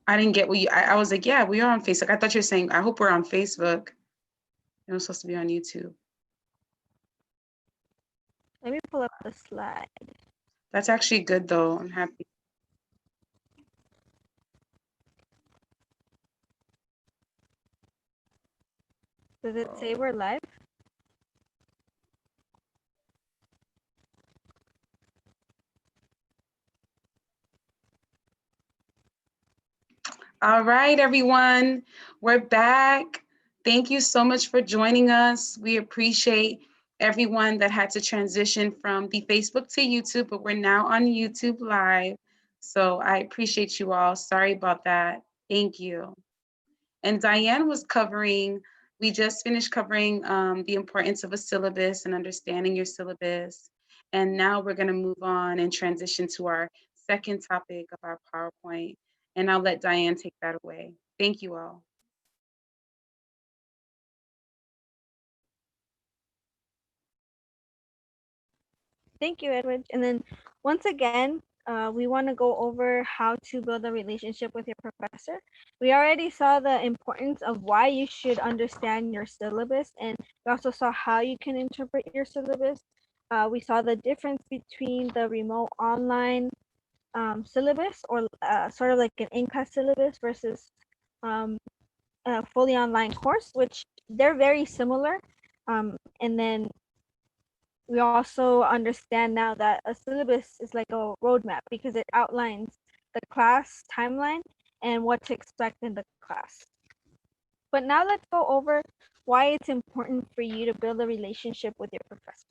I didn't get what you, I was like, yeah, we are on Facebook. I thought you were saying, I hope we're on Facebook. It was supposed to be on YouTube. Let me pull up the slide. That's actually good though. I'm happy. Does it say we're live? All right, everyone, we're back. Thank you so much for joining us. We appreciate everyone that had to transition from the Facebook to YouTube, but we're now on YouTube Live. So I appreciate you all. Sorry about that. Thank you. And Diane was covering, we just finished covering the importance of a syllabus and understanding your syllabus. And now we're going to move on and transition to our second topic of our PowerPoint. And I'll let Diane take that away. Thank you all. Thank you, Edward. And then once again, we want to go over how to build a relationship with your professor. We already saw the importance of why you should understand your syllabus, and we also saw how you can interpret your syllabus. We saw the difference between the remote online syllabus, or sort of like an in-class syllabus, versus a fully online course, which they're very similar. And then we also understand now that a syllabus is like a roadmap because it outlines the class timeline and what to expect in the class. But now let's go over why it's important for you to build a relationship with your professor.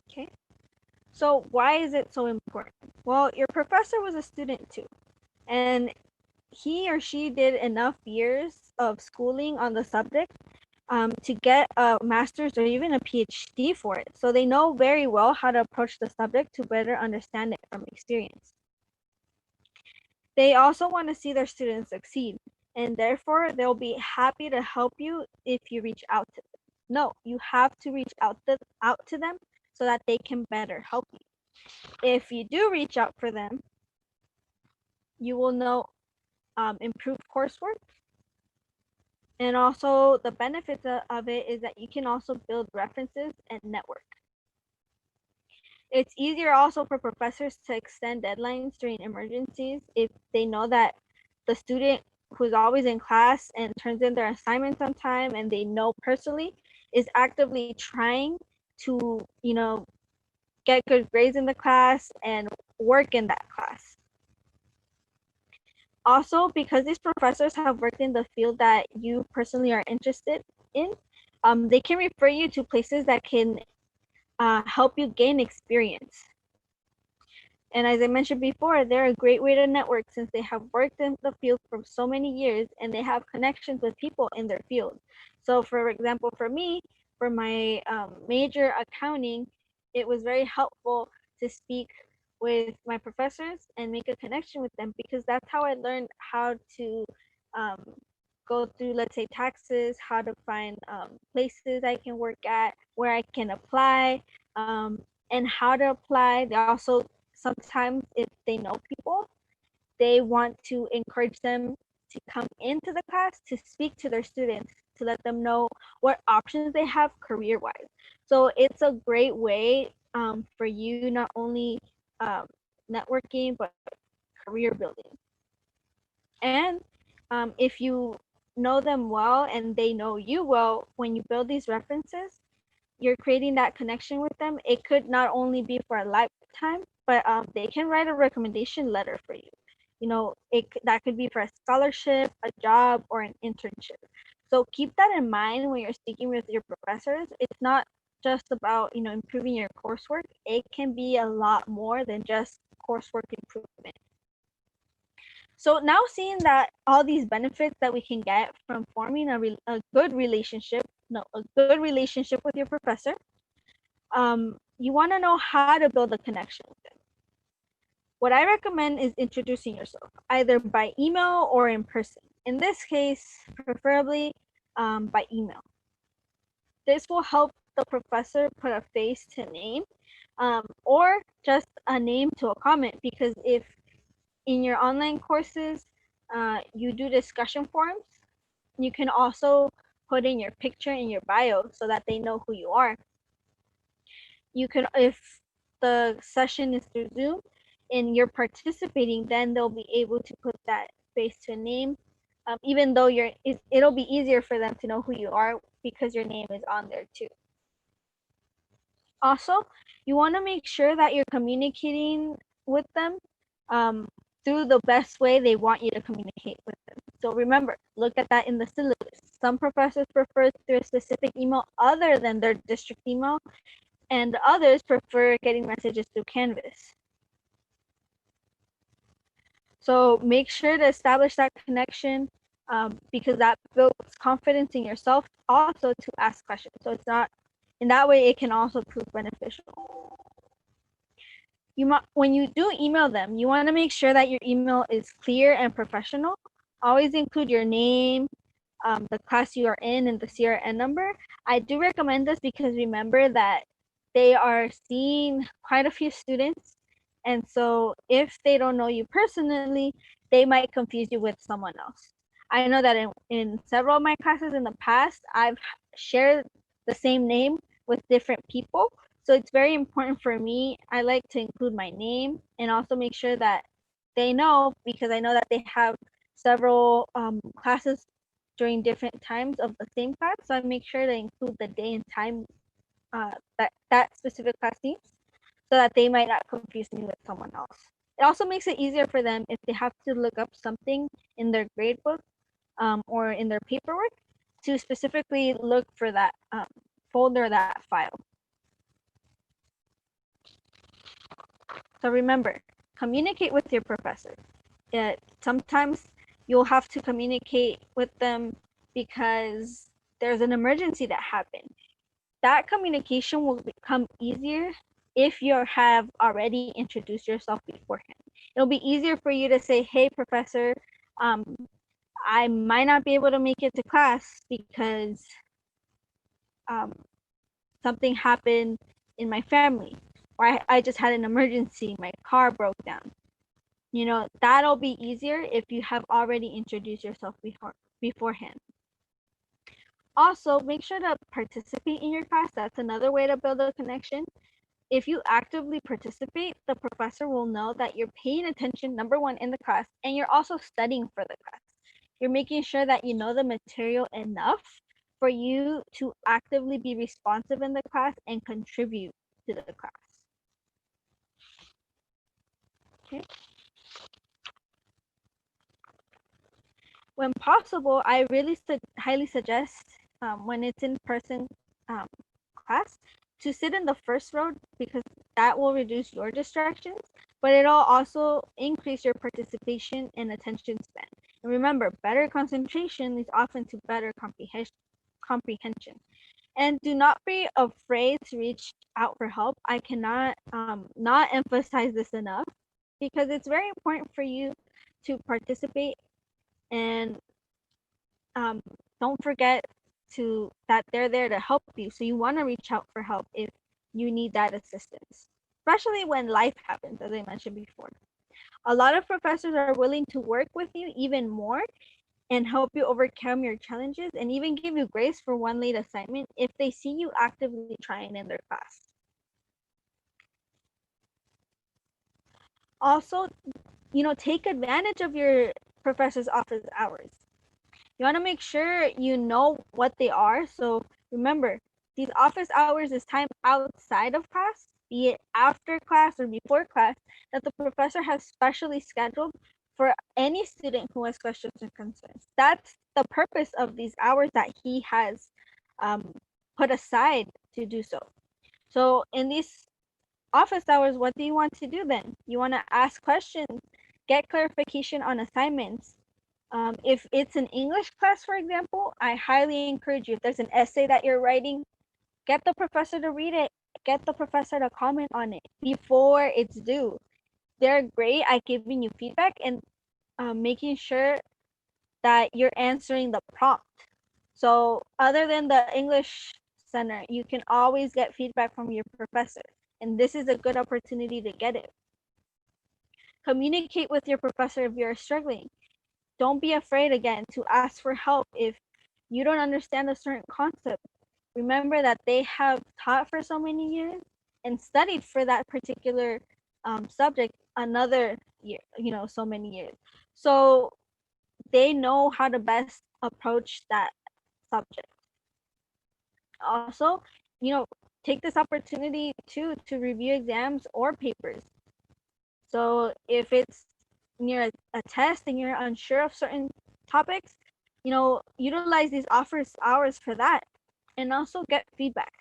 Okay, so why is it so important? Well, your professor was a student too, and he or she did enough years of schooling on the subject to get a master's or even a PhD for it. So they know very well how to approach the subject to better understand it from experience. They also want to see their students succeed, and therefore they'll be happy to help you if you reach out to them. No, you have to reach out to them so that they can better help you. If you do reach out for them, you will know improved coursework. And also the benefits of it is that you can also build references and network. It's easier also for professors to extend deadlines during emergencies if they know that the student who's always in class and turns in their assignments on time and they know personally is actively trying to, get good grades in the class and work in that class. Also, because these professors have worked in the field that you personally are interested in, they can refer you to places that can help you gain experience. And as I mentioned before, they're a great way to network since they have worked in the field for so many years and they have connections with people in their field. So for example, for me, for my major accounting, it was very helpful to speak with my professors and make a connection with them because that's how I learned how to um, go through, let's say, taxes, how to find places I can work at, where I can apply, and how to apply. They also sometimes, if they know people, they want to encourage them to come into the class to speak to their students, to let them know what options they have career wise. So it's a great way for you not only networking but career building. And if you know them well and they know you well, when you build these references, you're creating that connection with them. It could not only be for a lifetime, but they can write a recommendation letter for you. That could be for a scholarship, a job, or an internship. So keep that in mind when you're speaking with your professors. It's not just about improving your coursework. It can be a lot more than just coursework improvement. So now seeing that all these benefits that we can get from forming a good relationship, no, a good relationship with your professor, you want to know how to build a connection with them. What I recommend is introducing yourself either by email or in person. In this case, preferably by email. This will help the professor put a face to name, or just a name to a comment, because if in your online courses you do discussion forums, you can also put in your picture in your bio so that they know who you are. You can, if the session is through Zoom and you're participating, then they'll be able to put that face to a name. Even though it'll be easier for them to know who you are because your name is on there too. Also, you want to make sure that you're communicating with them through the best way they want you to communicate with them. So remember, look at that in the syllabus. Some professors prefer through a specific email other than their district email, and others prefer getting messages through Canvas. So make sure to establish that connection because that builds confidence in yourself also to ask questions. So it's not, in that way, it can also prove beneficial. When you do email them, you want to make sure that your email is clear and professional. Always include your name, the class you are in, and the CRN number. I do recommend this because remember that they are seeing quite a few students. And so if they don't know you personally, they might confuse you with someone else. I know that in several of my classes in the past, I've shared the same name with different people. So it's very important for me. I like to include my name and also make sure that they know, because I know that they have several classes during different times of the same class. So I make sure to include the day and time that specific class needs so that they might not confuse me with someone else. It also makes it easier for them if they have to look up something in their grade book or in their paperwork to specifically look for that folder, that file. So remember, communicate with your professor. Sometimes you'll have to communicate with them because there's an emergency that happened. That communication will become easier if you have already introduced yourself beforehand. It'll be easier for you to say, hey, professor, I might not be able to make it to class because something happened in my family, or I just had an emergency, my car broke down. You know, that'll be easier if you have already introduced yourself beforehand. Also, make sure to participate in your class. That's another way to build a connection. If you actively participate, the professor will know that you're paying attention, number one, in the class, and you're also studying for the class. You're making sure that you know the material enough for you to actively be responsive in the class and contribute to the class. Okay. When possible, I really highly suggest when it's in person class to sit in the first row because that will reduce your distractions, but it'll also increase your participation and attention span. And remember, better concentration leads often to better comprehension. And do not be afraid to reach out for help. I cannot not emphasize this enough because it's very important for you to participate and don't forget that they're there to help you. So you want to reach out for help if you need that assistance, especially when life happens, as I mentioned before. A lot of professors are willing to work with you even more and help you overcome your challenges and even give you grace for one late assignment if they see you actively trying in their class. Also, take advantage of your professor's office hours. You want to make sure you know what they are. So remember, these office hours is time outside of class, be it after class or before class, that the professor has specially scheduled for any student who has questions or concerns. That's the purpose of these hours that he has put aside to do so. So in these office hours, what do you want to do then? You want to ask questions, get clarification on assignments. If it's an English class, for example, I highly encourage you, if there's an essay that you're writing, get the professor to read it, get the professor to comment on it before it's due. They're great at giving you feedback and making sure that you're answering the prompt. So other than the English center, you can always get feedback from your professor. And this is a good opportunity to get it. Communicate with your professor if you're struggling. Don't be afraid again to ask for help if you don't understand a certain concept. Remember that they have taught for so many years and studied for that particular subject another year, so many years. So they know how to best approach that subject. Also, you know, take this opportunity to review exams or papers. So if it's near a test and you're unsure of certain topics, utilize these offers hours for that, and also get feedback.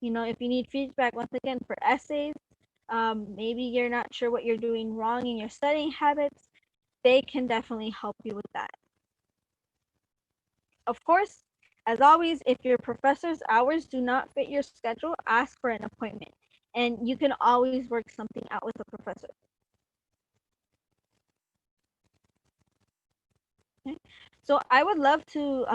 If you need feedback, once again, for essays, maybe you're not sure what you're doing wrong in your studying habits, they can definitely help you with that. Of course, as always, if your professor's hours do not fit your schedule, ask for an appointment, and you can always work something out with a professor. Okay? So I would love to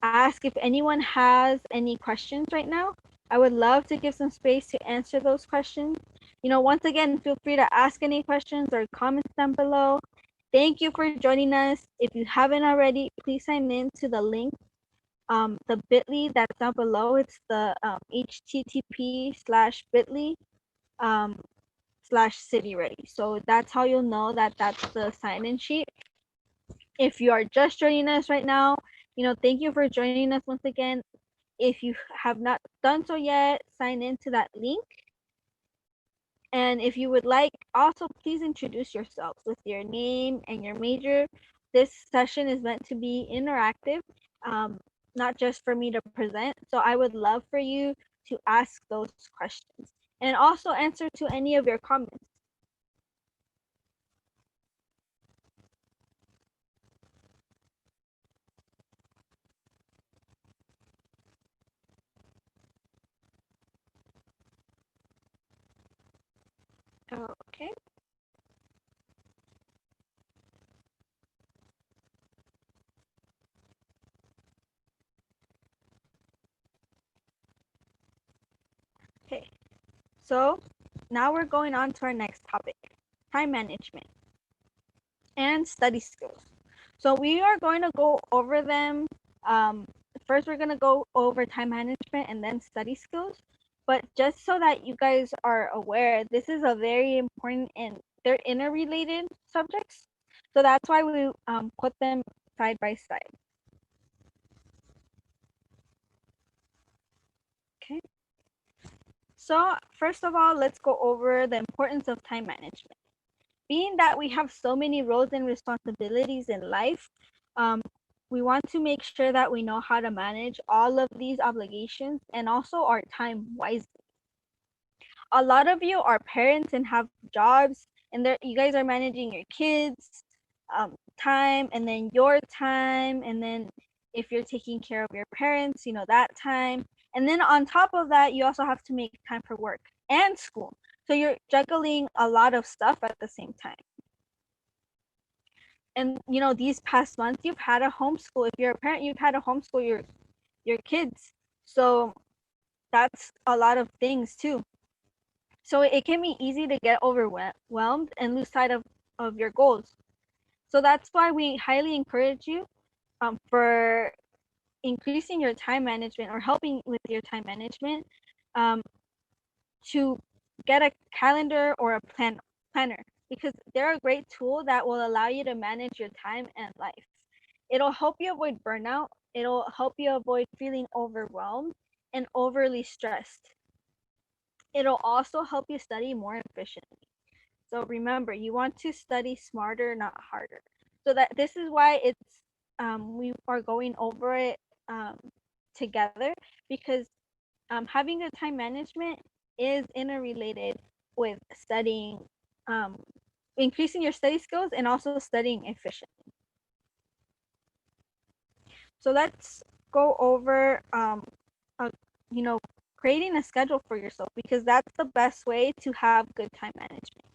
ask if anyone has any questions right now. I would love to give some space to answer those questions. Once again, feel free to ask any questions or comments down below. Thank you for joining us. If you haven't already, please sign in to the link, the bit.ly that's down below. It's the http://bit.ly /city ready. So that's how you'll know that that's the sign-in sheet. If you are just joining us right now, thank you for joining us once again. If you have not done so yet, sign into that link. And if you would like, also please introduce yourselves with your name and your major. This session is meant to be interactive, not just for me to present. So I would love for you to ask those questions and also answer to any of your comments. Okay. Okay. So now we're going on to our next topic, time management and study skills. So we are going to go over them. Um, First, we're going to go over time management and then study skills. But just so that you guys are aware, this is a very important and they're interrelated subjects. So that's why we put them side by side. Okay. So first of all, let's go over the importance of time management. Being that we have so many roles and responsibilities in life, um, we want to make sure that we know how to manage all of these obligations and also our time wisely. A lot of you are parents and have jobs, and you guys are managing your kids' time, and then your time, and then if you're taking care of your parents, that time. And then on top of that, you also have to make time for work and school. So you're juggling a lot of stuff at the same time. And these past months you've had a homeschool. If you're a parent, you've had to homeschool your kids. So that's a lot of things too. So it can be easy to get overwhelmed and lose sight of your goals. So that's why we highly encourage you for increasing your time management or helping with your time management, to get a calendar or a planner, because they're a great tool that will allow you to manage your time and life. It'll help you avoid burnout. It'll help you avoid feeling overwhelmed and overly stressed. It'll also help you study more efficiently. So remember, you want to study smarter, not harder. So that this is why we are going over it together, because having good time management is interrelated with studying, um, increasing your study skills and also studying efficiently. So let's go over, uh, you know, creating a schedule for yourself, because that's the best way to have good time management.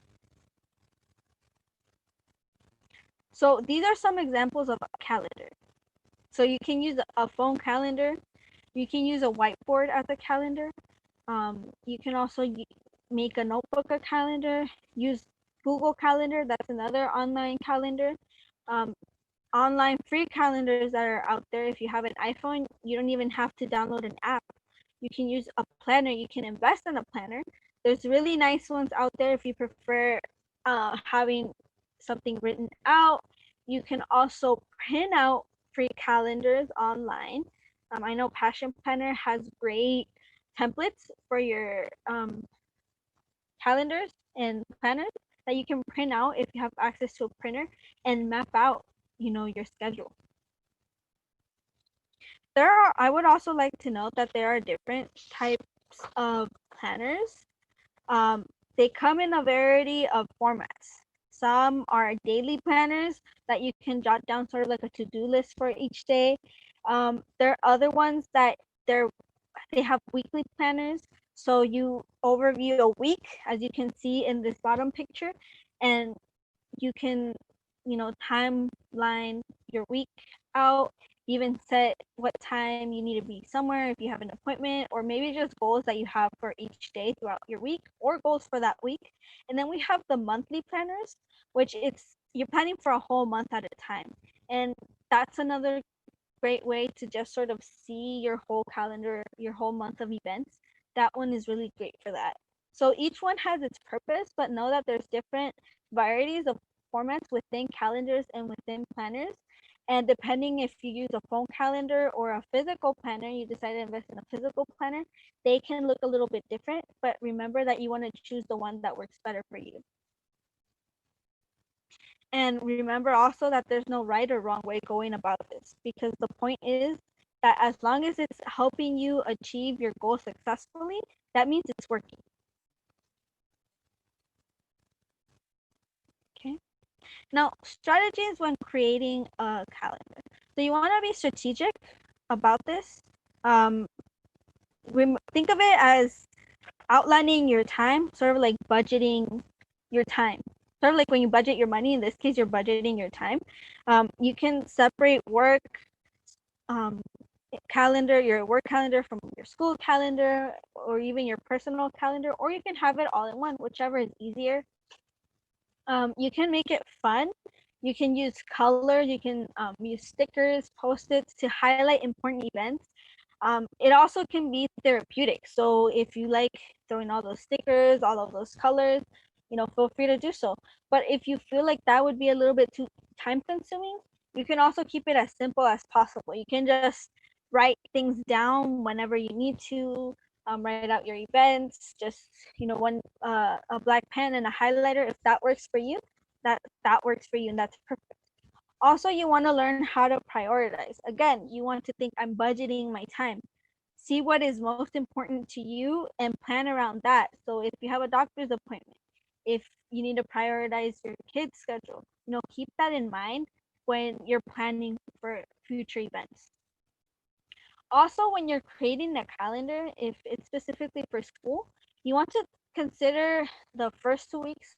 So these are some examples of a calendar. So you can use a phone calendar. You can use a whiteboard as a calendar. You can also make a notebook a calendar. Use Google Calendar, that's another online calendar. Um, Online free calendars that are out there. If you have an iPhone, you don't even have to download an app. You can use a planner. You can invest in a planner. There's really nice ones out there if you prefer having something written out. You can also print out free calendars online. I know Passion Planner has great templates for your calendars and planners that you can print out if you have access to a printer and map out, your schedule. I would also like to note that there are different types of planners. Um, they come in a variety of formats. Some are daily planners that you can jot down sort of like a to-do list for each day. There are other ones that they're they have weekly planners. So you overview a week, as you can see in this bottom picture, and you can, timeline your week out, even set what time you need to be somewhere if you have an appointment, or maybe just goals that you have for each day throughout your week or goals for that week. And then we have the monthly planners, which it's you're planning for a whole month at a time. And that's another great way to just sort of see your whole calendar, your whole month of events. That one is really great for that. So each one has its purpose, but know that there's different varieties of formats within calendars and within planners. And depending if you use a phone calendar or a physical planner, you decide to invest in a physical planner, they can look a little bit different. But remember that you want to choose the one that works better for you. And remember also that there's no right or wrong way going about this, because the point is that as long as it's helping you achieve your goal successfully, that means it's working. Okay. Now, strategies when creating a calendar. So you want to be strategic about this. Um, think of it as outlining your time, sort of like budgeting your time. Sort of like when you budget your money, in this case, you're budgeting your time. You can separate work um, calendar, your work calendar from your school calendar, or even your personal calendar, or you can have it all in one, whichever is easier. You can make it fun. You can use color, you can use stickers, post-its to highlight important events. It also can be therapeutic. So if you like throwing all those stickers, all of those colors, feel free to do so. But if you feel like that would be a little bit too time consuming, you can also keep it as simple as possible. You can just write things down whenever you need to, write out your events, just, one a black pen and a highlighter. If that works for you, that works for you, and that's perfect. Also, you want to learn how to prioritize. Again, you want to think, I'm budgeting my time. See what is most important to you and plan around that. So if you have a doctor's appointment, if you need to prioritize your kid's schedule, keep that in mind when you're planning for future events. Also, when you're creating a calendar, if it's specifically for school, you want to consider the first 2 weeks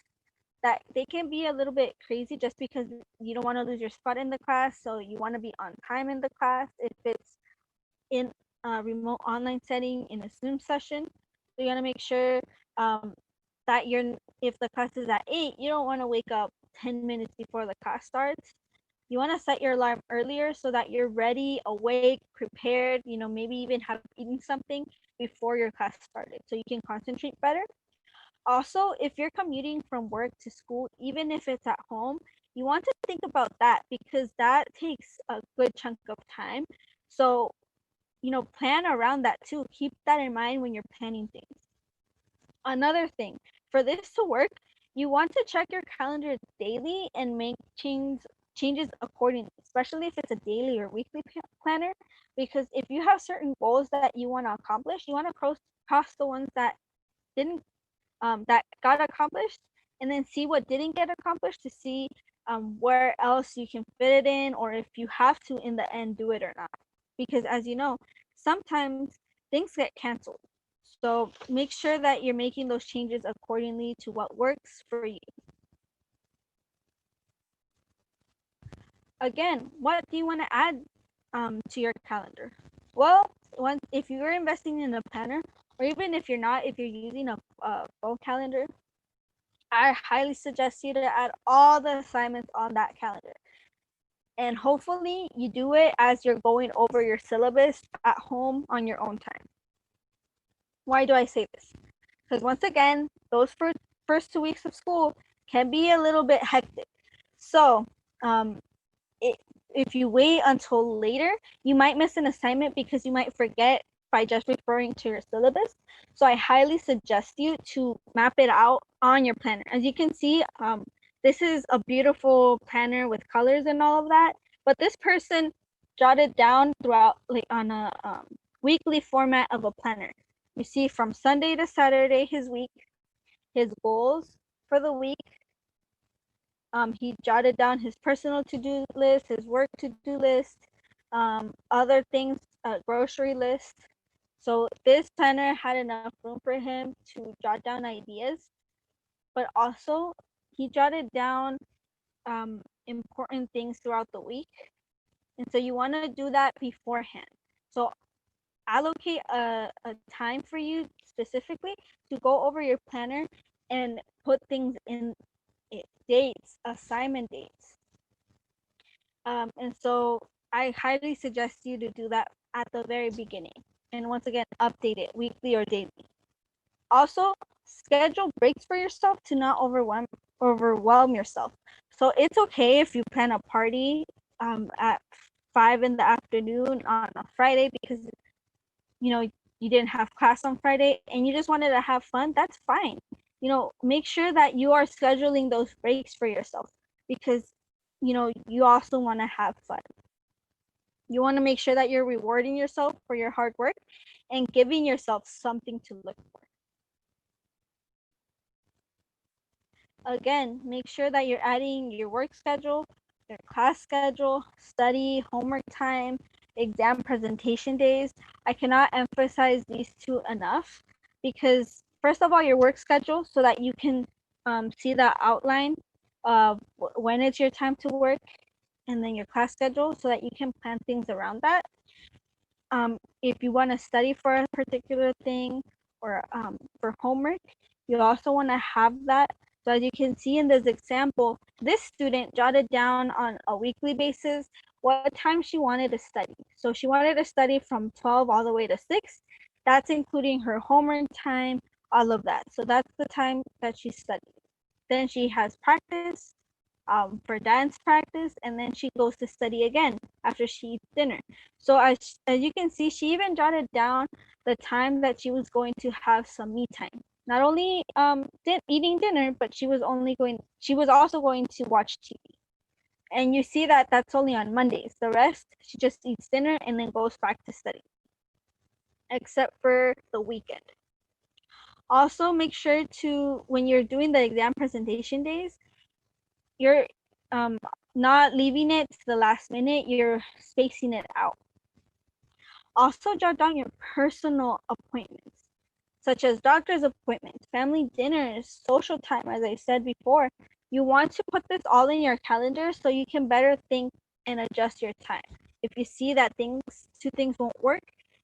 that they can be a little bit crazy, just because you don't want to lose your spot in the class. So you want to be on time in the class. If it's in a remote online setting in a Zoom session, so you want to make sure that if the class is at 8, you don't want to wake up 10 minutes before the class starts. You want to set your alarm earlier so that you're ready, awake, prepared, maybe even have eaten something before your class started so you can concentrate better. Also, if you're commuting from work to school, even if it's at home, you want to think about that, because that takes a good chunk of time. So, plan around that too. Keep that in mind when you're planning things. Another thing, for this to work, you want to check your calendar daily and make changes accordingly, especially if it's a daily or weekly planner, because if you have certain goals that you want to accomplish, you want to cross the ones didn't that got accomplished, and then see what didn't get accomplished, to see where else you can fit it in, or if you have to in the end do it or not. Because as you know, sometimes things get canceled. So make sure that you're making those changes accordingly to what works for you. Again, what do you want to add to your calendar? Well, if you're investing in a planner, or even if you're not, if you're using a phone calendar, I highly suggest you to add all the assignments on that calendar. And hopefully you do it as you're going over your syllabus at home on your own time. Why do I say this? Because once again, those first 2 weeks of school can be a little bit hectic. So, um, it, if you wait until later, you might miss an assignment because you might forget by just referring to your syllabus. So I highly suggest you to map it out on your planner. As you can see, this is a beautiful planner with colors and all of that. But this person jotted down throughout, like on a weekly format of a planner. You see from Sunday to Saturday his week, his goals for the week. He jotted down his personal to-do list, his work to-do list, other things, grocery list. So this planner had enough room for him to jot down ideas, but also he jotted down important things throughout the week. And so you want to do that beforehand. So allocate a time for you specifically to go over your planner and put things in it, dates, assignment dates. And so I highly suggest you to do that at the very beginning. And once again, update it weekly or daily. Also, schedule breaks for yourself to not overwhelm yourself. So it's okay if you plan a party at 5 in the afternoon on a Friday because you didn't have class on Friday and you just wanted to have fun. That's fine. Make sure that you are scheduling those breaks for yourself because you also want to have fun. You want to make sure that you're rewarding yourself for your hard work and giving yourself something to look for. Again, make sure that you're adding your work schedule, your class schedule, study, homework time, exam presentation days. I cannot emphasize these two enough because, first of all, your work schedule so that you can see the outline of when it's your time to work, and then your class schedule so that you can plan things around that. If you want to study for a particular thing or for homework, you also want to have that. So as you can see in this example, this student jotted down on a weekly basis what time she wanted to study. So she wanted to study from 12 all the way to 6. That's including her homework time, all of that. So that's the time that she studied. Then she has practice for dance practice, and then she goes to study again after she eats dinner. So as you can see, she even jotted down the time that she was going to have some me time. Not only eating dinner, but she was also going to watch TV. And you see that that's only on Mondays. The rest, she just eats dinner and then goes back to study, except for the weekend. Also, make sure to, when you're doing the exam presentation days, you're not leaving it to the last minute, you're spacing it out. Also, jot down your personal appointments, such as doctor's appointments, family dinners, social time, as I said before. You want to put this all in your calendar so you can better think and adjust your time. If you see that two things won't work,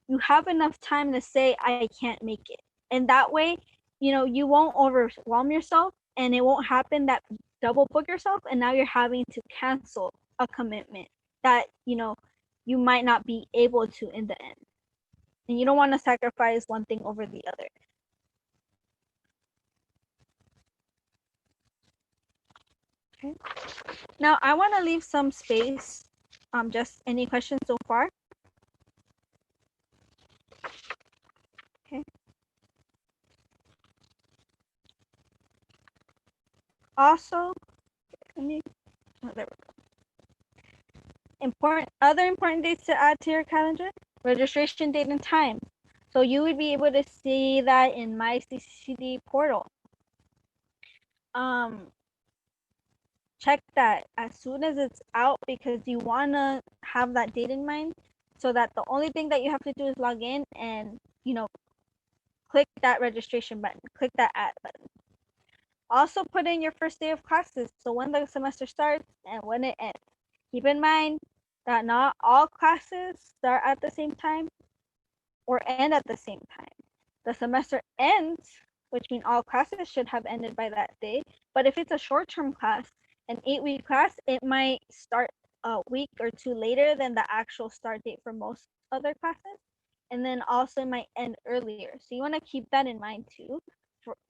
you have enough time to say, I can't make it. And that way, you won't overwhelm yourself and it won't happen that you double book yourself and now you're having to cancel a commitment that, you might not be able to in the end. And you don't want to sacrifice one thing over the other. Okay. Now I want to leave some space. Just any questions so far? Okay. Also, there we go. Other important dates to add to your calendar: registration date and time. So you would be able to see that in my CCD portal. Check that as soon as it's out because you want to have that date in mind so that the only thing that you have to do is log in and click that registration button, click that add button. Also put in your first day of classes, so when the semester starts and when it ends. Keep in mind that not all classes start at the same time or end at the same time. The semester ends which means all classes should have ended by that day. But if it's a short-term class, an 8-week class, it might start a week or two later than the actual start date for most other classes. And then also it might end earlier. So you want to keep that in mind too.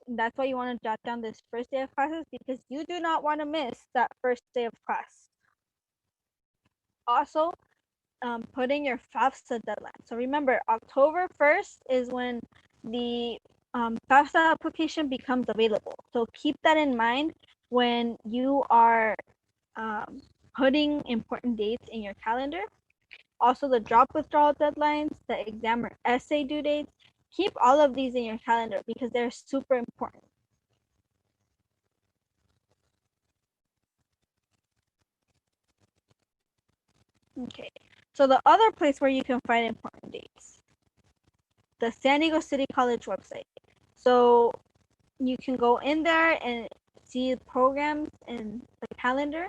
That's why you want to jot down this first day of classes, because you do not want to miss that first day of class. Also, putting your FAFSA deadline. So remember, October 1st is when the FAFSA application becomes available. So keep that in mind when you are um, putting important dates in your calendar. Also, the drop withdrawal deadlines, the exam or essay due dates. Keep all of these in your calendar because they're super important. Okay, so the other place where you can find important dates, the San Diego City College website. So you can go in there and see the programs and the calendar.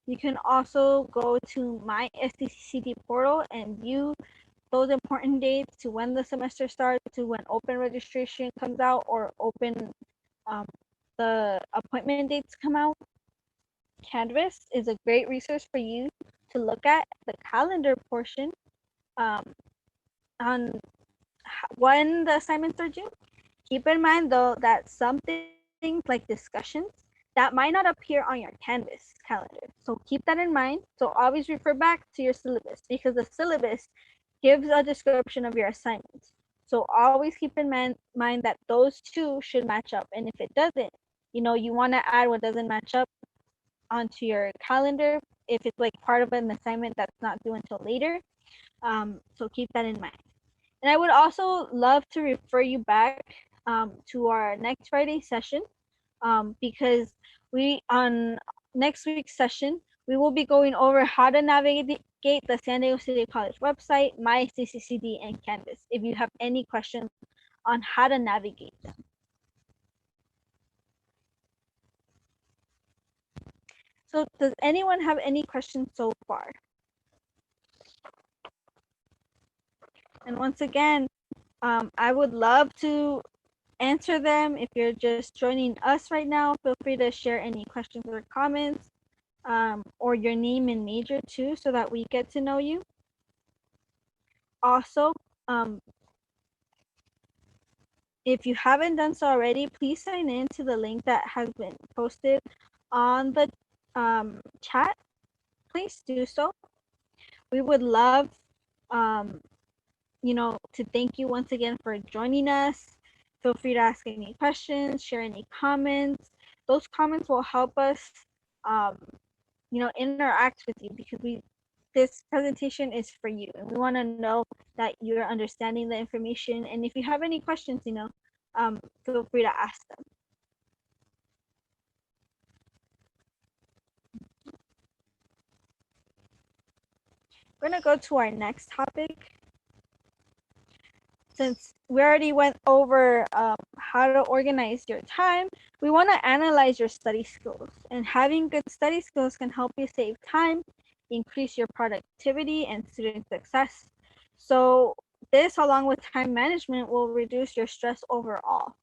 You can also go to my SDCCD portal and view those important dates to when the semester starts, to when open registration comes out, or open um, the appointment dates come out. Canvas is a great resource for you to look at the calendar portion um, on when the assignments are due. Keep in mind though that some things like discussions that might not appear on your Canvas calendar. So keep that in mind. So always refer back to your syllabus because the syllabus gives a description of your assignments. So always keep in mind that those two should match up. And if it doesn't, you want to add what doesn't match up onto your calendar if it's like part of an assignment that's not due until later. So keep that in mind. And I would also love to refer you back to our next Friday session because we on next week's session we will be going over how to navigate the San Diego City College website, my CCCD, and Canvas. If you have any questions on how to navigate them. So does anyone have any questions so far? And once again, I would love to answer them. If you're just joining us right now, feel free to share any questions or comments, or your name and major too, so that we get to know you. Also, um, if you haven't done so already, please sign in to the link that has been posted on the chat. Please do so. We would love, um, to thank you once again for joining us. Feel free to ask any questions, share any comments. Those comments will help us, um, interact with you because this presentation is for you and we want to know that you're understanding the information. And if you have any questions, feel free to ask them. We're going to go to our next topic. Since we already went over how to organize your time, we want to analyze your study skills. And having good study skills can help you save time, increase your productivity, and student success. So this, along with time management, will reduce your stress overall.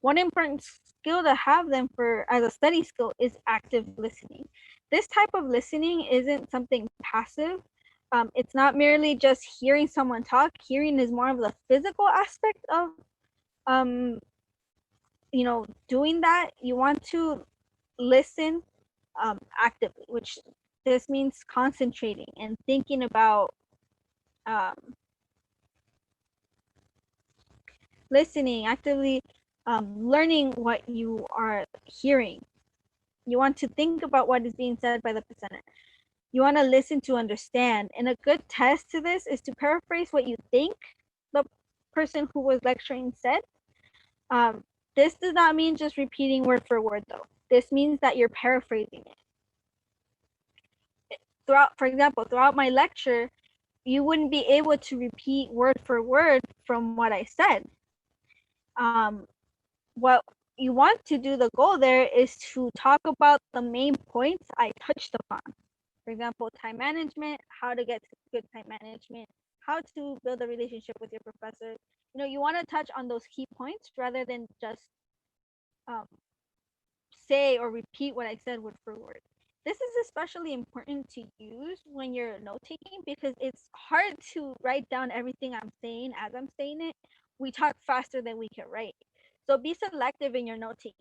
One important skill to have them for as a study skill is active listening. This type of listening isn't something passive. It's not merely just hearing someone talk. Hearing is more of the physical aspect of doing that. You want to listen actively, which this means concentrating and thinking about um, listening actively, learning what you are hearing. You want to think about what is being said by the presenter. You want to listen to understand. And a good test to this is to paraphrase what you think the person who was lecturing said. Um, this does not mean just repeating word for word, though. This means that you're paraphrasing it. For example, throughout my lecture, you wouldn't be able to repeat word for word from what I said. What you want to do, the goal there is to talk about the main points I touched upon. For example, time management, how to get to good time management, how to build a relationship with your professor, You want to touch on those key points rather than just um, say or repeat what I said word for word. This is especially important to use when you're note taking because it's hard to write down everything I'm saying as I'm saying it. We talk faster than we can write. So be selective in your note taking.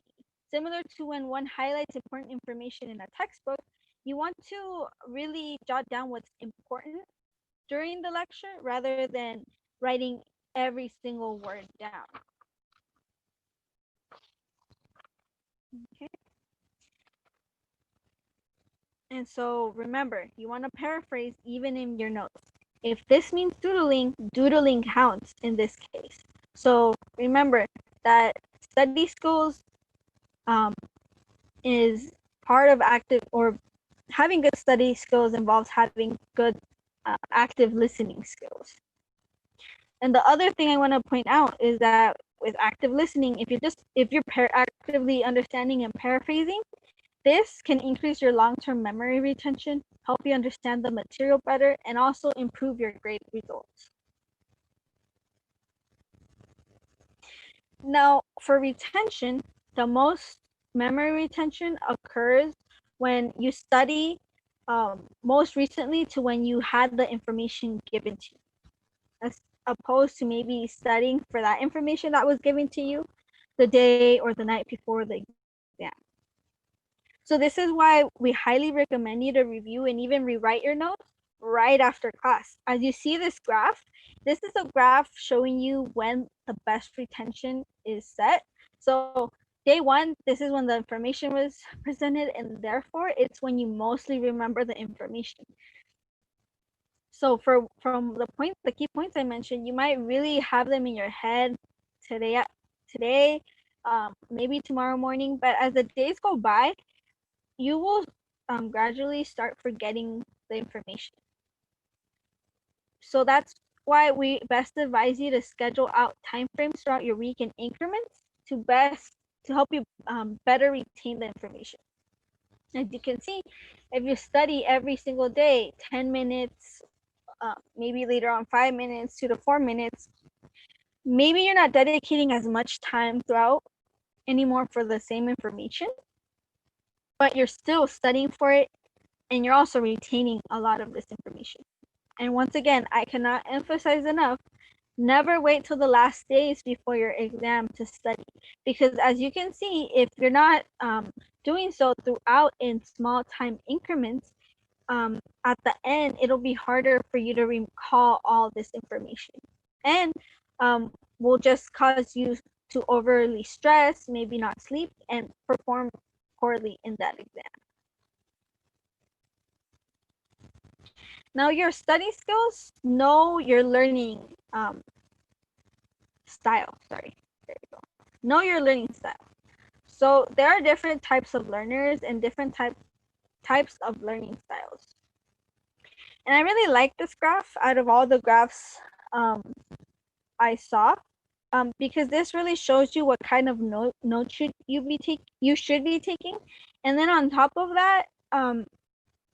Similar to when one highlights important information in a textbook, you want to really jot down what's important during the lecture rather than writing every single word down. Okay. And so remember, you want to paraphrase even in your notes. If this means doodling, doodling counts in this case. So remember that study skills um, is part of active, or having good study skills involves having good active listening skills. And the other thing I want to point out is that with active listening, if you're actively understanding and paraphrasing, this can increase your long-term memory retention, help you understand the material better, and also improve your grade results. Now, for retention, the most memory retention occurs when you study most recently to when you had the information given to you, as opposed to maybe studying for that information that was given to you the day or the night before the exam. So this is why we highly recommend you to review and even rewrite your notes right after class. As you see this graph, this is a graph showing you when the best retention is set. So day one, this is when the information was presented, and therefore it's when you mostly remember the information. So from the key points I mentioned, you might really have them in your head today, maybe tomorrow morning. But as the days go by, you will gradually start forgetting the information. So that's why we best advise you to schedule out time frames throughout your week in increments to help you better retain the information. As you can see, if you study every single day, 10 minutes, maybe later on 5 minutes, 2 to 4 minutes, maybe you're not dedicating as much time throughout anymore for the same information, but you're still studying for it and you're also retaining a lot of this information. And once again, I cannot emphasize enough, never wait till the last days before your exam to study. Because as you can see, if you're not doing so throughout in small time increments, at the end, it'll be harder for you to recall all this information. And will just cause you to overly stress, maybe not sleep, and perform poorly in that exam. Now, your study skills, know your learning style. Sorry, there you go. Know your learning style. So there are different types of learners and different types of learning styles. And I really like this graph out of all the graphs I saw, because this really shows you what kind of notes you should be taking. And then on top of that,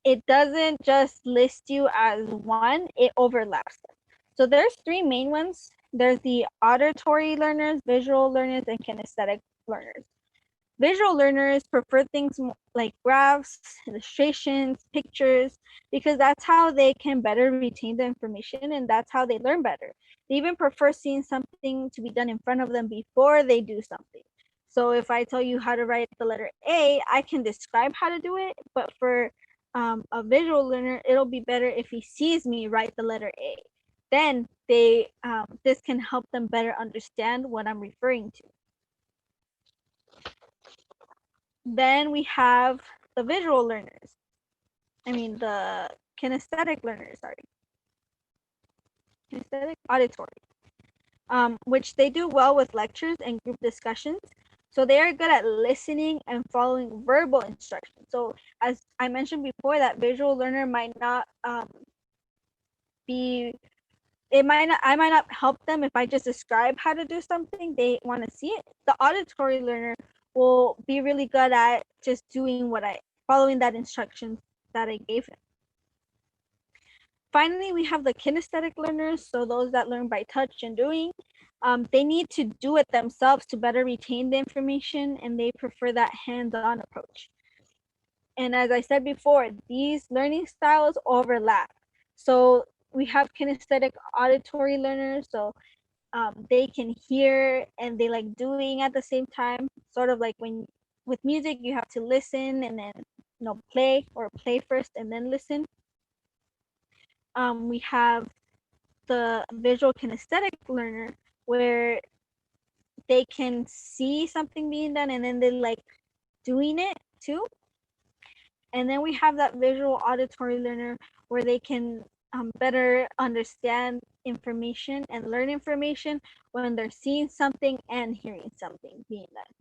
it doesn't just list you as one, it overlaps them. So there's three main ones. There's the auditory learners, visual learners, and kinesthetic learners. Visual learners prefer things like graphs, illustrations, pictures, because that's how they can better retain the information and that's how they learn better. They even prefer seeing something to be done in front of them before they do something. So if I tell you how to write the letter A, I can describe how to do it, but for a visual learner, it'll be better if he sees me write the letter A. Then this can help them better understand what I'm referring to. Then we have the visual learners. The kinesthetic learners, sorry. Kinesthetic auditory, which they do well with lectures and group discussions. So they are good at listening and following verbal instructions. So as I mentioned before, that visual learner might not I might not help them if I just describe how to do something. They want to see it. The auditory learner will be really good at just following that instructions that I gave him. Finally, we have the kinesthetic learners, so those that learn by touch and doing. They need to do it themselves to better retain the information, and they prefer that hands-on approach. And as I said before, these learning styles overlap. So we have kinesthetic auditory learners, so they can hear and they like doing at the same time, sort of like when with music you have to listen and then play, or play first and then listen. We have the visual kinesthetic learner, where they can see something being done and then they like doing it too. And then we have that visual auditory learner, where they can better understand information and learn information when they're seeing something and hearing something being done.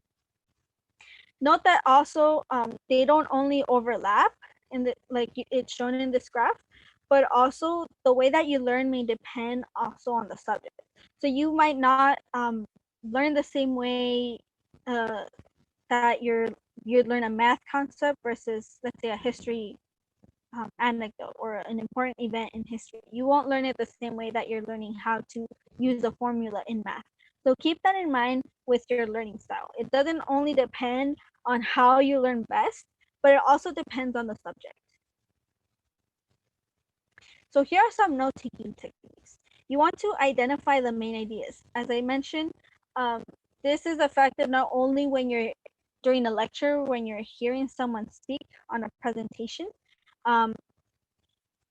Note that also they don't only overlap in the like it's shown in this graph, but also the way that you learn may depend also on the subject. So you might not learn the same way uh, that you'd learn a math concept versus, let's say, a history anecdote or an important event in history. You won't learn it the same way that you're learning how to use a formula in math. So keep that in mind with your learning style. It doesn't only depend on how you learn best, but it also depends on the subject. So here are some note-taking techniques. You want to identify the main ideas. As I mentioned, um, this is effective not only when you're during a lecture, when you're hearing someone speak on a presentation. Um,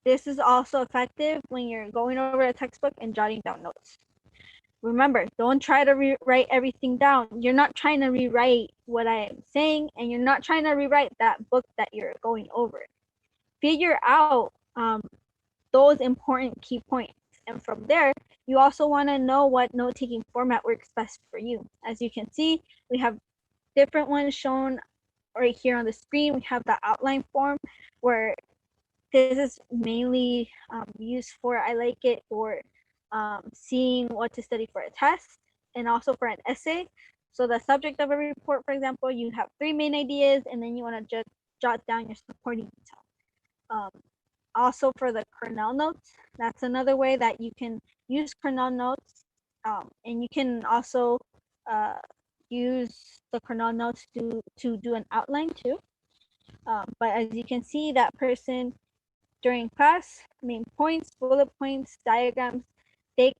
this is also effective when you're going over a textbook and jotting down notes. Remember, don't try to rewrite everything down. You're not trying to rewrite what I am saying, and you're not trying to rewrite that book that you're going over. Figure out those important key points. And from there, you also want to know what note-taking format works best for you. As you can see, we have different ones shown right here on the screen. We have the outline form, where this is mainly used for, I like it for seeing what to study for a test and also for an essay. So the subject of a report, for example, you have 3 main ideas, and then you want to jot down your supporting detail. Um, Also for the Cornell notes, that's another way that you can use Cornell notes, and you can also uh, use the Cornell notes to do an outline too. But as you can see, that person during class, main points, bullet points, diagrams, they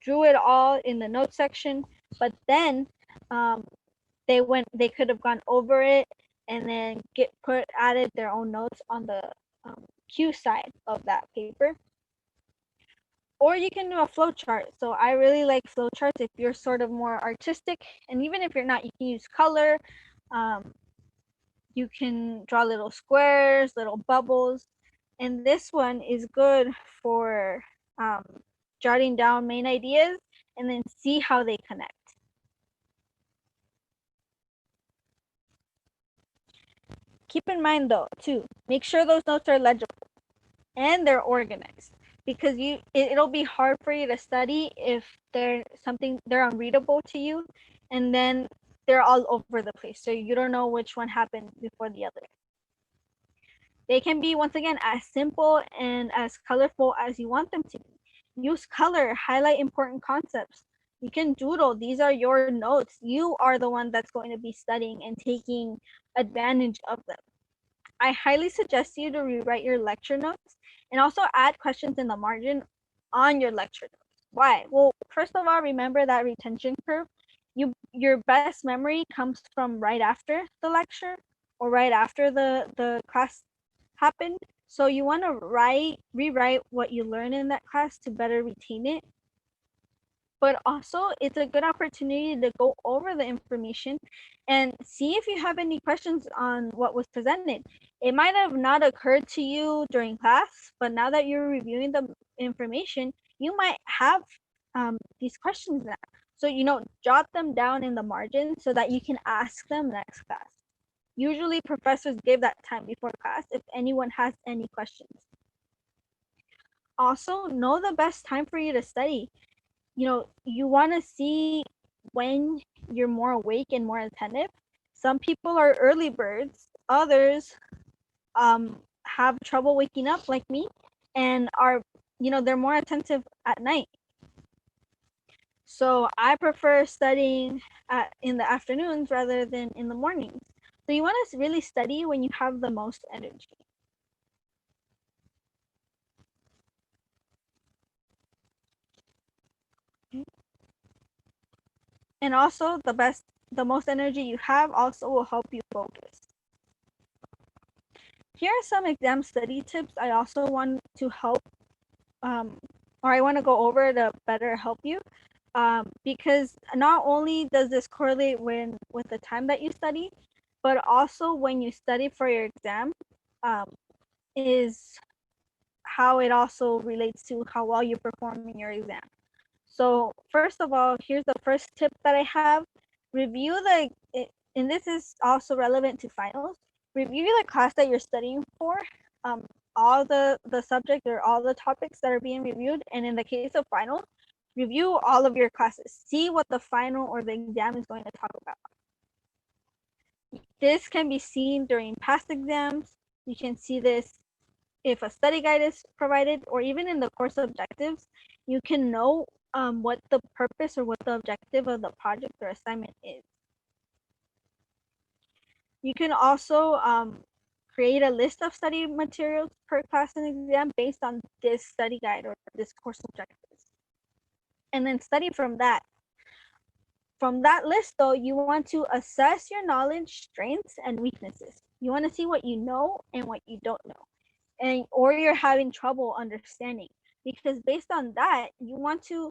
drew it all in the note section, but then um, they could have gone over it and then added their own notes on the Q side of that paper. Or you can do a flow chart. So I really like flow charts if you're sort of more artistic, and even if you're not, you can use color. Um, you can draw little squares, little bubbles, and this one is good for um, jotting down main ideas and then see how they connect. Keep in mind though, too, make sure those notes are legible and they're organized, because it'll be hard for you to study if they're unreadable to you, and then they're all over the place, so you don't know which one happened before the other. They can be, once again, as simple and as colorful as you want them to be. Use color, highlight important concepts. You can doodle. These are your notes. You are the one that's going to be studying and taking advantage of them. I highly suggest you to rewrite your lecture notes and also add questions in the margin on your lecture notes. Why? Well, first of all, remember that retention curve. Your best memory comes from right after the lecture or right after the class happened. So you want to rewrite what you learned in that class to better retain it. But also, it's a good opportunity to go over the information and see if you have any questions on what was presented. It might have not occurred to you during class, but now that you're reviewing the information, you might have these questions now. So, jot them down in the margin so that you can ask them next class. Usually professors give that time before class if anyone has any questions. Also, know the best time for you to study. You want to see when you're more awake and more attentive. Some people are early birds, others have trouble waking up like me, and are they're more attentive at night. So I prefer studying in the afternoons rather than in the mornings. So you want to really study when you have the most energy. And also the most energy you have also will help you focus. Here are some exam study tips I also want to help, or I want to go over to better help you. Because not only does this correlate with the time that you study, but also when you study for your exam, um, is how it also relates to how well you perform in your exam. So first of all, here's the first tip that I have. Review and this is also relevant to finals. Review the class that you're studying for, um, all the subject or all the topics that are being reviewed. And in the case of finals, review all of your classes. See what the final or the exam is going to talk about. This can be seen during past exams. You can see this if a study guide is provided, or even in the course objectives, you can know what the purpose or what the objective of the project or assignment is. You can also create a list of study materials per class and exam based on this study guide or this course objectives. And then study from that. From that list, though, you want to assess your knowledge, strengths, and weaknesses. You want to see what you know and what you don't know, and or you're having trouble understanding, because based on that you want to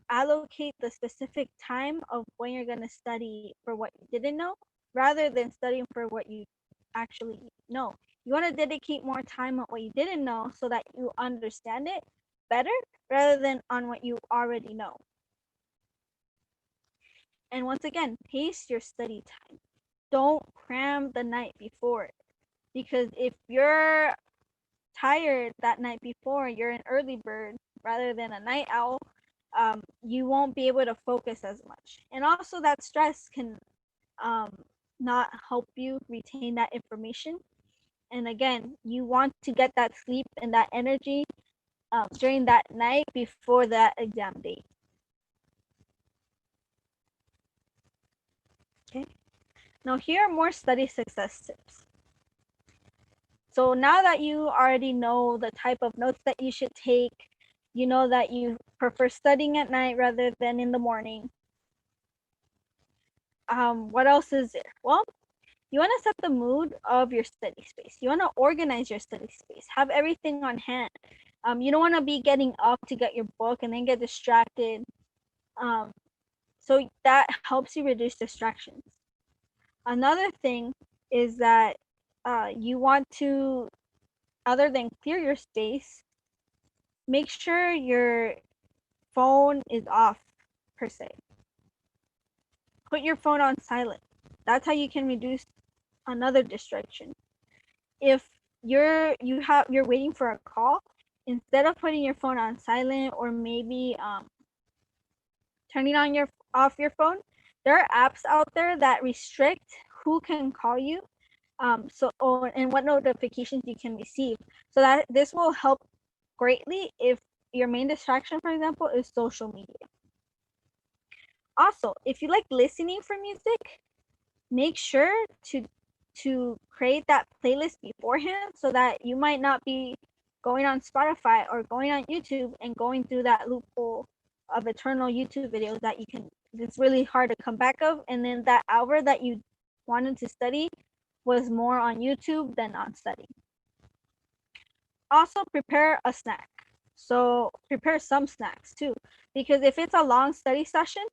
allocate the specific time of when you're going to study for what you didn't know rather than studying for what you actually know. You want to dedicate more time on what you didn't know so that you understand it better rather than on what you already know. And once again, pace your study time. Don't cram the night before, because if you're tired that night before, you're an early bird rather than a night owl, you won't be able to focus as much. And also, that stress can um, not help you retain that information. And again, you want to get that sleep and that energy during that night before that exam date. Okay. Now, here are more study success tips. So now that you already know the type of notes that you should take, you know that you prefer studying at night rather than in the morning. What else is there? Well, you want to set the mood of your study space. You want to organize your study space. Have everything on hand. You don't want to be getting up to get your book and then get distracted. Um, so that helps you reduce distractions. Another thing is that you want to, other than clear your space, make sure your phone is off per se. Put your phone on silent. That's how you can reduce another distraction. If you're waiting for a call, instead of putting your phone on silent or maybe turning on your off your phone, there are apps out there that restrict who can call you, and what notifications you can receive. So that this will help greatly if your main distraction, for example, is social media. Also, if you like listening for music, make sure to create that playlist beforehand so that you might not be going on Spotify or going on YouTube and going through that loophole of eternal YouTube videos that you can, it's really hard to come back of, and then that hour that you wanted to study was more on YouTube than on study. Also, prepare a snack. So prepare some snacks too, because if it's a long study session,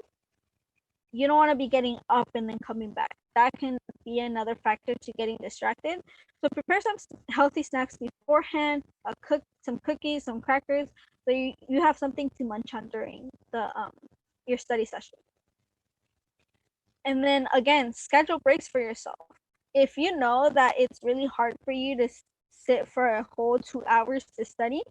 you don't want to be getting up and then coming back. That can be another factor to getting distracted. So prepare some healthy snacks beforehand, some cookies, some crackers, so you have something to munch on during the your study session. And then again, schedule breaks for yourself. If you know that it's really hard for you to sit for a whole 2 hours to study,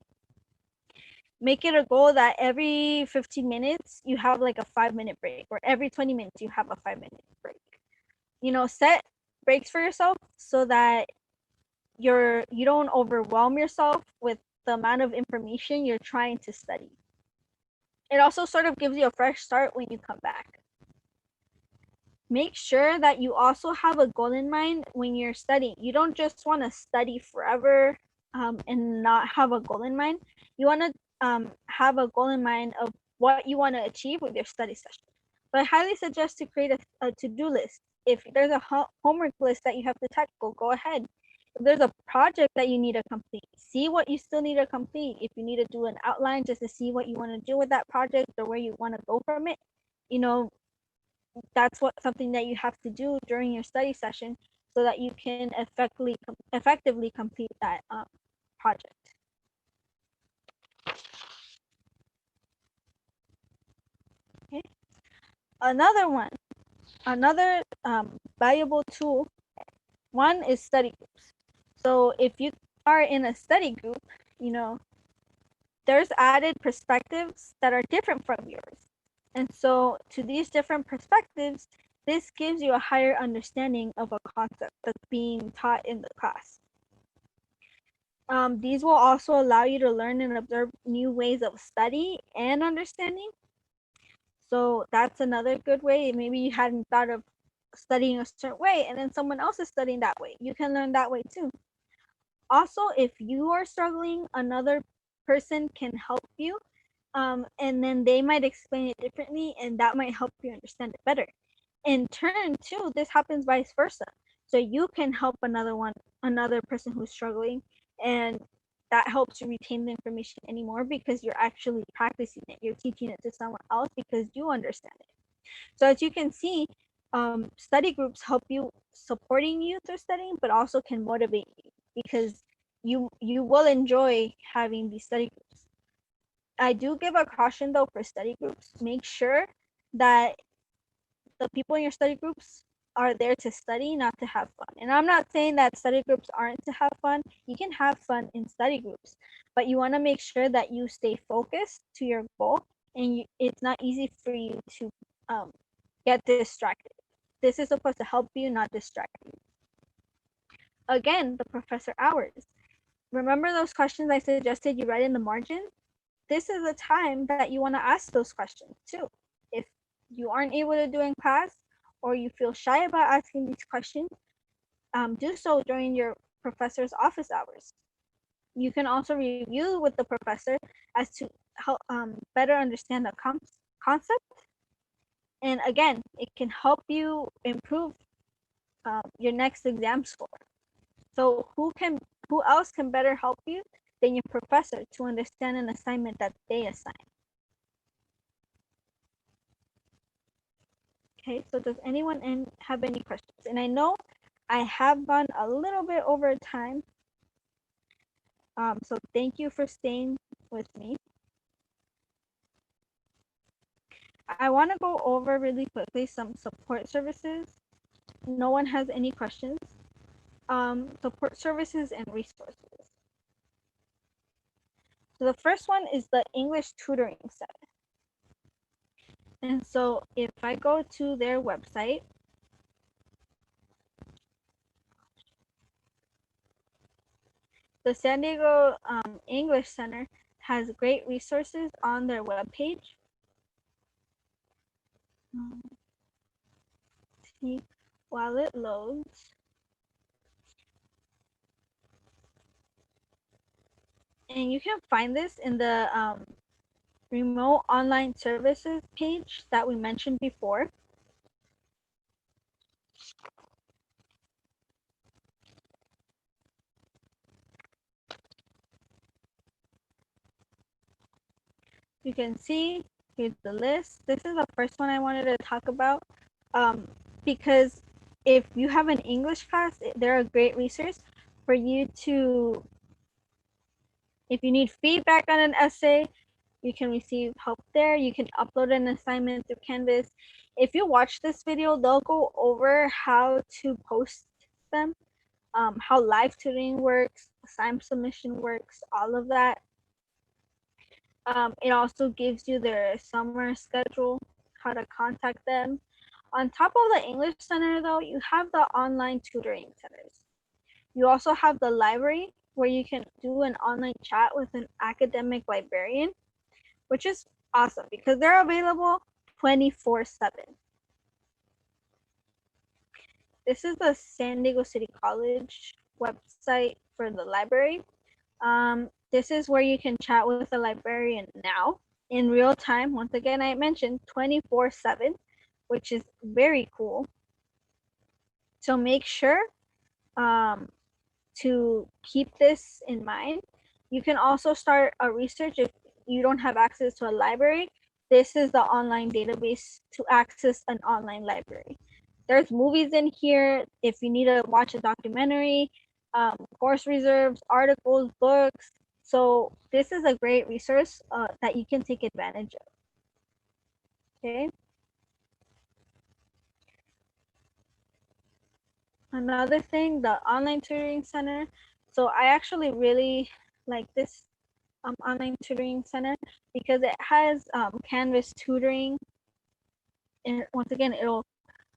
make it a goal that every 15 minutes you have like a 5-minute break, or every 20 minutes you have a 5-minute break. Set breaks for yourself so that you don't overwhelm yourself with the amount of information you're trying to study. It also sort of gives you a fresh start when you come back. Make sure that you also have a goal in mind when you're studying. You don't just want to study forever and not have a goal in mind. You want to have a goal in mind of what you want to achieve with your study session. So I highly suggest to create a to-do list. If there's a homework list that you have to tackle, go ahead. If there's a project that you need to complete, see what you still need to complete. If you need to do an outline just to see what you want to do with that project or where you want to go from it, you know, that's what something that you have to do during your study session so that you can effectively complete that project. Okay. Another valuable tool. One is study groups. So if you are in a study group, you know, there's added perspectives that are different from yours. And so to these different perspectives, this gives you a higher understanding of a concept that's being taught in the class. These will also allow you to learn and observe new ways of study and understanding. So that's another good way. Maybe you hadn't thought of studying a certain way and then someone else is studying that way. You can learn that way too. Also, if you are struggling, another person can help you. And then they might explain it differently and that might help you understand it better. In turn, too, this happens vice versa. So you can help another person who's struggling, and that helps you retain the information anymore because you're actually practicing it. You're teaching it to someone else because you understand it. So as you can see, study groups help you supporting you through studying, but also can motivate you because you will enjoy having these study groups. I do give a caution though for study groups. Make sure that the people in your study groups are there to study, not to have fun. And I'm not saying that study groups aren't to have fun. You can have fun in study groups, but you want to make sure that you stay focused to your goal and it's not easy for you to um, get distracted. This is supposed to help you, not distract you. Again, the professor hours. Remember those questions I suggested you write in the margin? This is the time that you want to ask those questions too. If you aren't able to do in class or you feel shy about asking these questions, do so during your professor's office hours. You can also review with the professor as to help better understand the concept. And again, it can help you improve your next exam score. So who else can better help you than your professor to understand an assignment that they assign? Okay, so does anyone have any questions? And I know I have gone a little bit over time. So thank you for staying with me. I want to go over really quickly some support services. No one has any questions. Support services and resources. So the first one is the English Tutoring Center. And so if I go to their website, the San Diego English Center has great resources on their webpage. See, while it loads. And you can find this in the remote online services page that we mentioned before. You can see here's the list. This is the first one I wanted to talk about because if you have an English class, they're a great resource for you to, if you need feedback on an essay, you can receive help there. You can upload an assignment through Canvas. If you watch this video, they'll go over how to post them, how live tutoring works, assignment submission works, all of that. It also gives you their summer schedule, how to contact them. On top of the English Center, though, you have the online tutoring centers. You also have the library where you can do an online chat with an academic librarian, which is awesome because they're available 24/7. This is the San Diego City College website for the library. This is where you can chat with the librarian now in real time. Once again, I mentioned 24/7, which is very cool. So make sure um, to keep this in mind. You can also start a research if you don't have access to a library. This is the online database to access an online library. There's movies in here if you need to watch a documentary, course reserves, articles, books. So this is a great resource that you can take advantage of. Okay. Another thing, the online tutoring center. So I actually really like this online tutoring center because it has Canvas tutoring. And once again, it'll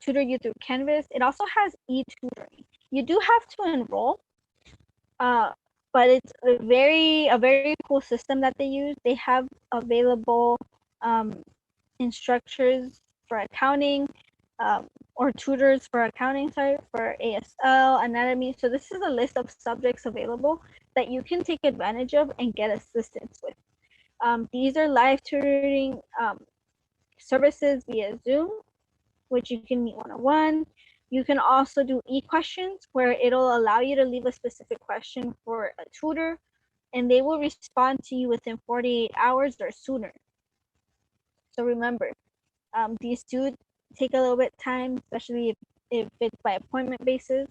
tutor you through Canvas. It also has e-tutoring. You do have to enroll, uh, but it's a very cool system that they use. They have available um, instructors for accounting, or tutors for accounting, sorry, for ASL, anatomy. So this is a list of subjects available that you can take advantage of and get assistance with. These are live tutoring services via Zoom, which you can meet one-on-one. You can also do e-questions where it'll allow you to leave a specific question for a tutor and they will respond to you within 48 hours or sooner. So remember, these do take a little bit time, especially if it's by appointment basis.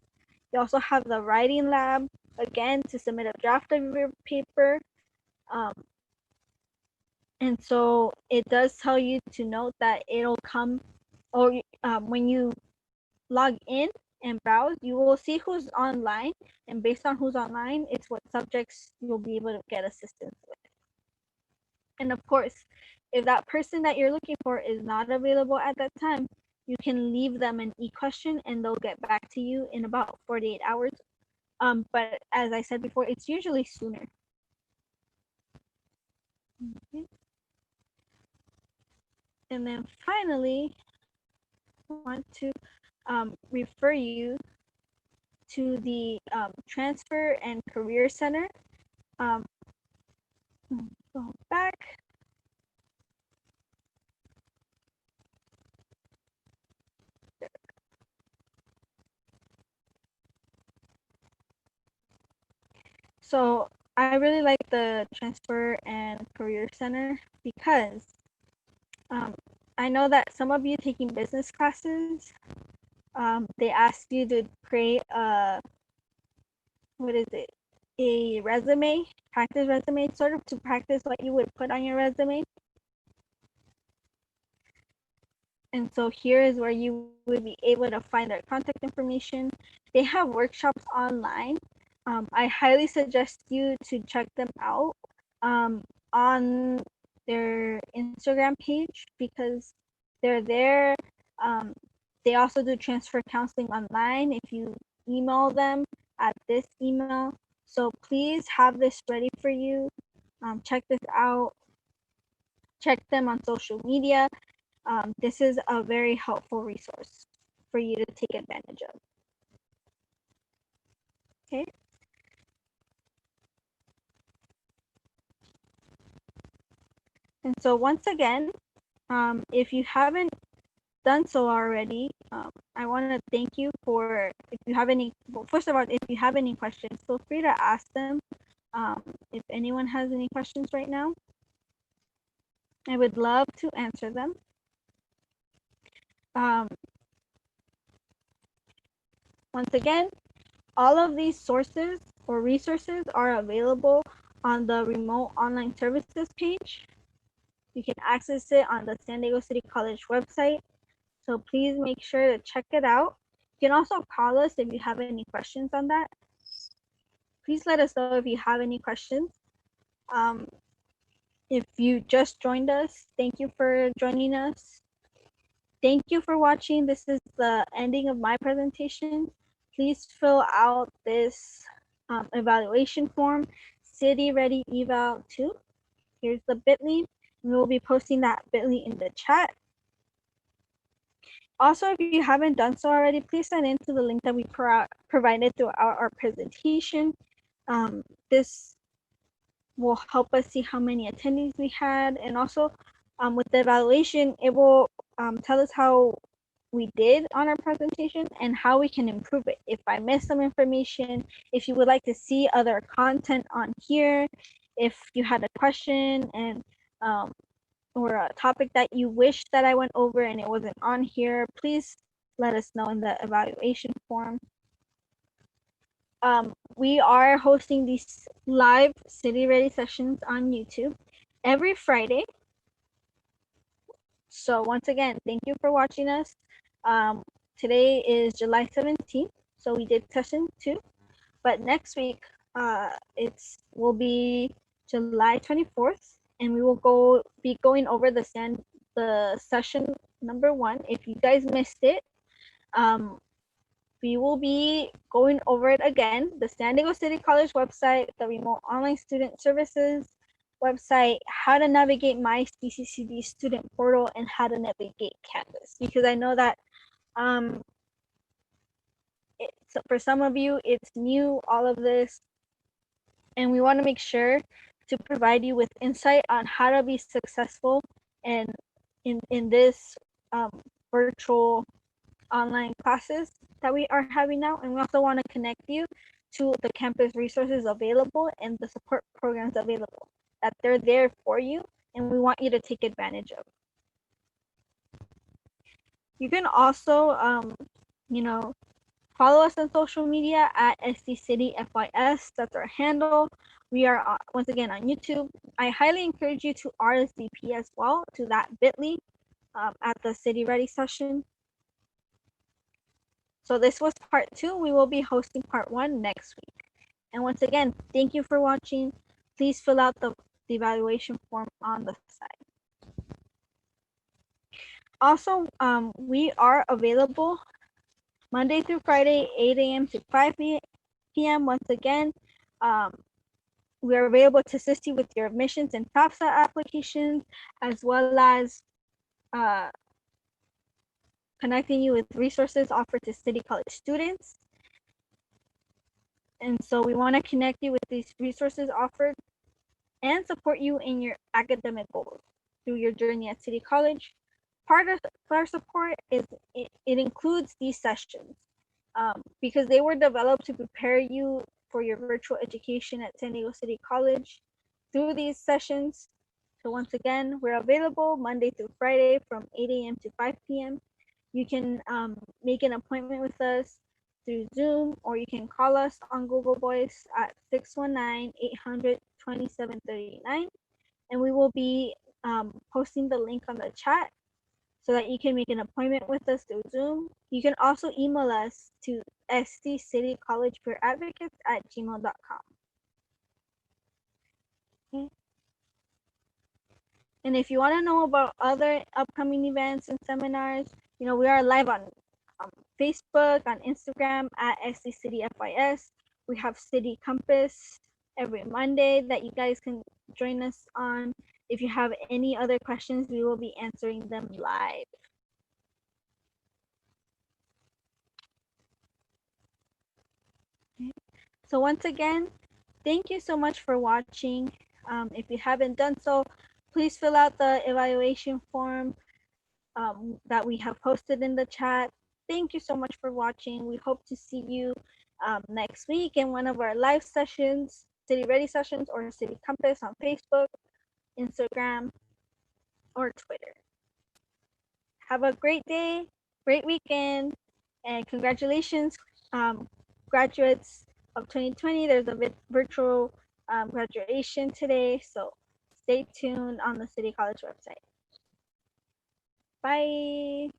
You also have the writing lab, again, to submit a draft of your paper. Um, and so it does tell you to note that it'll come, or when you log in and browse, you will see who's online. And based on who's online, it's what subjects you'll be able to get assistance with. And of course, if that person that you're looking for is not available at that time, you can leave them an e-question and they'll get back to you in about 48 hours. But as I said before, it's usually sooner. Okay. And then finally, I want to refer you to the Transfer and Career Center. Um, go back. So I really like the Transfer and Career Center because um, I know that some of you taking business classes, they ask you to create what is it, a resume, practice resume, sort of to practice what you would put on your resume. And so here is where you would be able to find their contact information. They have workshops online. I highly suggest you to check them out on their Instagram page because they're there. Um, they also do transfer counseling online if you email them at this email. So please have this ready for you. Check this out. Check them on social media. This is a very helpful resource for you to take advantage of. Okay. And so once again, if you haven't done so already, I want to thank you for, if you have any, well, first of all, if you have any questions, feel free to ask them. If anyone has any questions right now, I would love to answer them. Um, once again, all of these sources or resources are available on the remote online services page. You can access it on the San Diego City College website. So please make sure to check it out. You can also call us if you have any questions on that. Please let us know if you have any questions. Um, if you just joined us, thank you for joining us. Thank you for watching. This is the ending of my presentation. Please fill out this evaluation form, City Ready Eval 2. Here's the bit.ly. We will be posting that bit.ly in the chat. Also, if you haven't done so already, please sign into the link that we provided throughout our presentation. This will help us see how many attendees we had, and also with the evaluation, it will tell us how we did on our presentation and how we can improve it. If I missed some information, if you would like to see other content on here, if you had a question and or a topic that you wish that I went over and it wasn't on here, please let us know in the evaluation form. We are hosting these live City Ready sessions on YouTube every Friday. So once again, thank you for watching us. Today is July 17th, so we did session 2, but next week it's will be July 24th, and we will be going over the session number 1. If you guys missed it, um, we will be going over it again. The San Diego City College website, the remote online student services website, how to navigate my CCCD student portal, and how to navigate Canvas. Because I know that um, for some of you, it's new, all of this, and we want to make sure to provide you with insight on how to be successful and in this virtual online classes that we are having now. And we also want to connect you to the campus resources available and the support programs available, that they're there for you and we want you to take advantage of. You can also you know, follow us on social media at SDCityFYS. That's our handle. We are once again on YouTube. I highly encourage you to RSVP as well to that bit.ly at the City Ready session. So this was part 2. We will be hosting part 1 next week. And once again, thank you for watching. Please fill out the evaluation form on the side. Also, we are available Monday through Friday, 8 a.m. to 5 p.m. Once again, we are available to assist you with your admissions and FAFSA applications, as well as connecting you with resources offered to City College students. And so we want to connect you with these resources offered and support you in your academic goals through your journey at City College. Part of our support is it includes these sessions because they were developed to prepare you for your virtual education at San Diego City College through these sessions. So once again, we're available Monday through Friday from 8 a.m. to 5 p.m. You can make an appointment with us through Zoom, or you can call us on Google Voice at 619-800-2739, and we will be posting the link on the chat so that you can make an appointment with us through Zoom. You can also email us to sdcitycollegepeeradvocates@gmail.com. Okay. And if you want to know about other upcoming events and seminars, we are live on Facebook, on Instagram at SDCityFYS. We have City Compass every Monday that you guys can join us on. If you have any other questions, we will be answering them live. So once again, thank you so much for watching. If you haven't done so, please fill out the evaluation form that we have posted in the chat. Thank you so much for watching. We hope to see you next week in one of our live sessions, City Ready sessions, or City Compass on Facebook, Instagram, or Twitter. Have a great day, great weekend, and congratulations, graduates of 2020. There's a virtual graduation today, so stay tuned on the City College website. Bye.